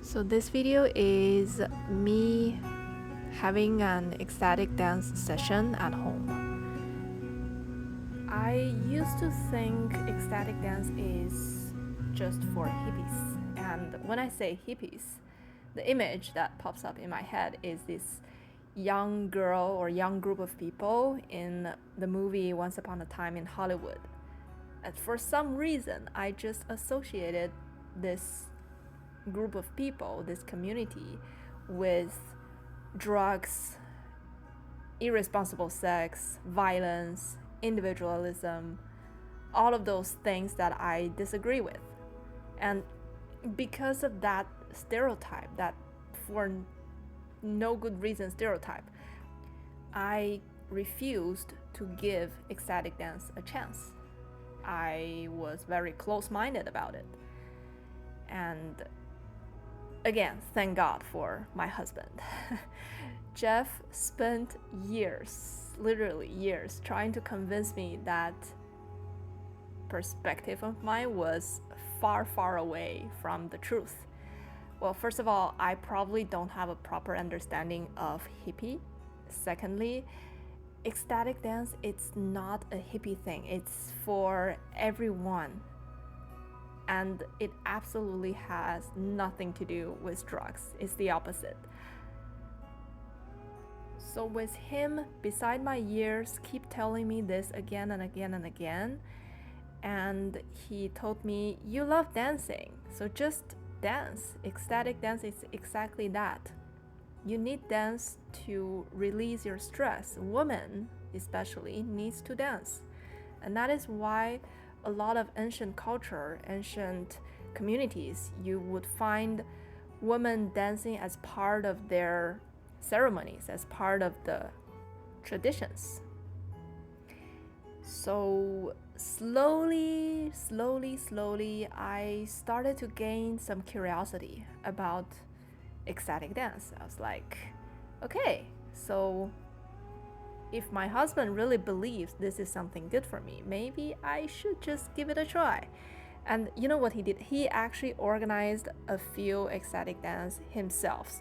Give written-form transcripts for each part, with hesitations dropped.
So this video is me having an ecstatic dance session at home. I used to think ecstatic dance is just for hippies. And when I say hippies, the image that pops up in my head is this young girl or young group of people in the movie Once Upon a Time in Hollywood. And for some reason, I just associated this group of people, this community, with drugs, irresponsible sex, violence, individualism, all of those things that I disagree with. And because of that stereotype, that for no good reason stereotype, I refused to give ecstatic dance a chance. I was very close-minded about it. And again, thank God for my husband. Jeff spent years, literally years, trying to convince me that perspective of mine was far, far away from the truth. Well, first of all, I probably don't have a proper understanding of hippie. Secondly, ecstatic dance, it's not a hippie thing. It's for everyone. And it absolutely has nothing to do with drugs. It's the opposite. So with him beside my ears, keep telling me this again and again and again, and he told me, you love dancing, so just dance. Ecstatic dance is exactly that. You need dance to release your stress. Women especially needs to dance. And that is why a lot of ancient culture, ancient communities, you would find women dancing as part of their ceremonies, as part of the traditions. So slowly, I started to gain some curiosity about ecstatic dance. I was like, okay, so if my husband really believes this is something good for me, maybe I should just give it a try. And you know what he did? He actually organized a few ecstatic dance himself.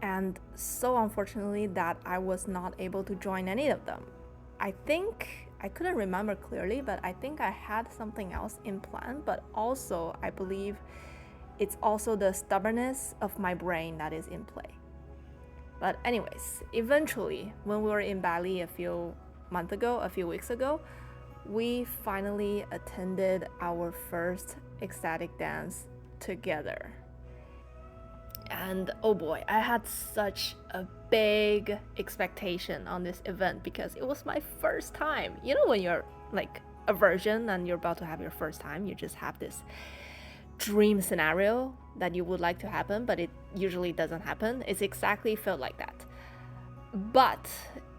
And so unfortunately that I was not able to join any of them. I think, I couldn't remember clearly, but I think I had something else in plan, but also I believe it's also the stubbornness of my brain that is in play. But anyways, eventually, when we were in Bali a few weeks ago, we finally attended our first ecstatic dance together. And oh boy, I had such a big expectation on this event because it was my first time. You know, when you're like a virgin and you're about to have your first time, you just have this dream scenario that you would like to happen, but it usually doesn't happen. It's exactly felt like that. But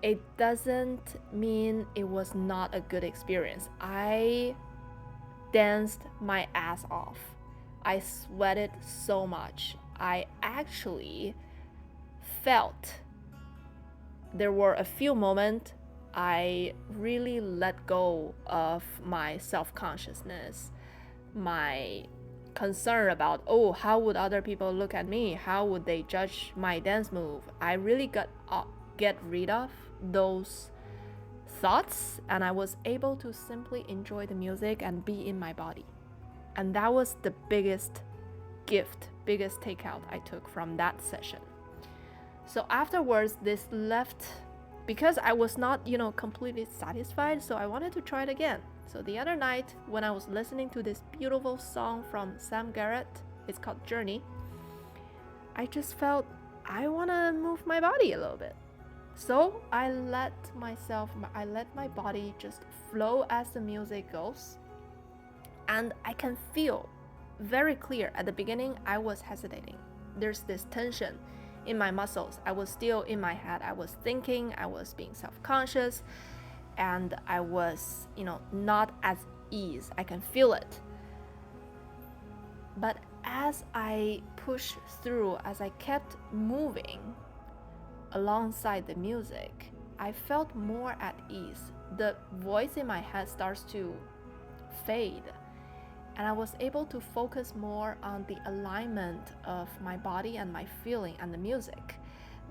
it doesn't mean it was not a good experience. I danced my ass off. I sweated so much. I actually felt there were a few moments I really let go of my self-consciousness, my concern about, oh, how would other people look at me? How would they judge my dance move? I really get rid of those thoughts, and I was able to simply enjoy the music and be in my body. And that was the biggest gift, biggest takeout I took from that session. So afterwards, this left, because I was not, completely satisfied, so I wanted to try it again. So the other night, when I was listening to this beautiful song from Sam Garrett, it's called Journey, I just felt I want to move my body a little bit. So I let my body just flow as the music goes. And I can feel very clear at the beginning I was hesitating. There's this tension in my muscles. I was still in my head. I was thinking, I was being self-conscious, and I was, not at ease. I can feel it. But as I pushed through, as I kept moving alongside the music, I felt more at ease. The voice in my head starts to fade, And I was able to focus more on the alignment of my body and my feeling and the music.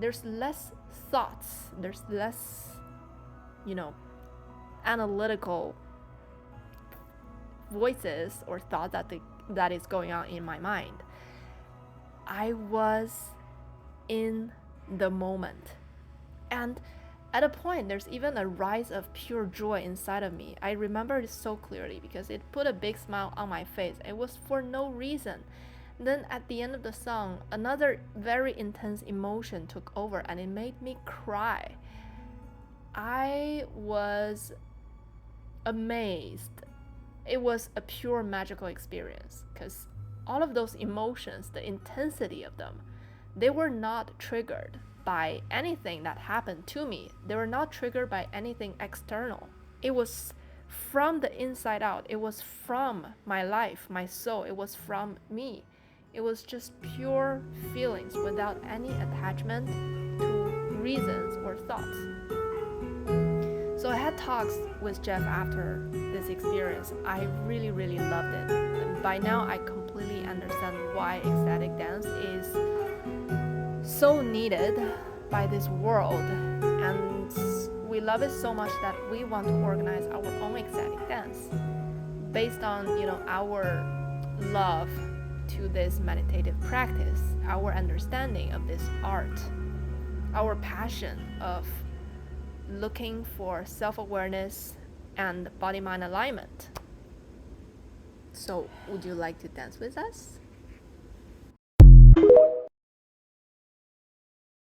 There's less thoughts, there's less, analytical voices or thought that is going on in my mind. I was in the moment. And at a point, there's even a rise of pure joy inside of me. I remember it so clearly because it put a big smile on my face. It was for no reason. Then at the end of the song, another very intense emotion took over and it made me cry. I was amazed. It was a pure magical experience because all of those emotions, the intensity of them, they were not triggered by anything that happened to me. They were not triggered by anything external. It was from the inside out. It was from my life, my soul. It was from me. It was just pure feelings without any attachment to reasons or thoughts. So I had talks with Jeff after this experience. I really, really loved it. And by now, I completely understand why ecstatic dance is so needed by this world, and we love it so much that we want to organize our own ecstatic dance based on our love to this meditative practice, our understanding of this art, our passion of looking for self-awareness and body-mind alignment. So would you like to dance with us?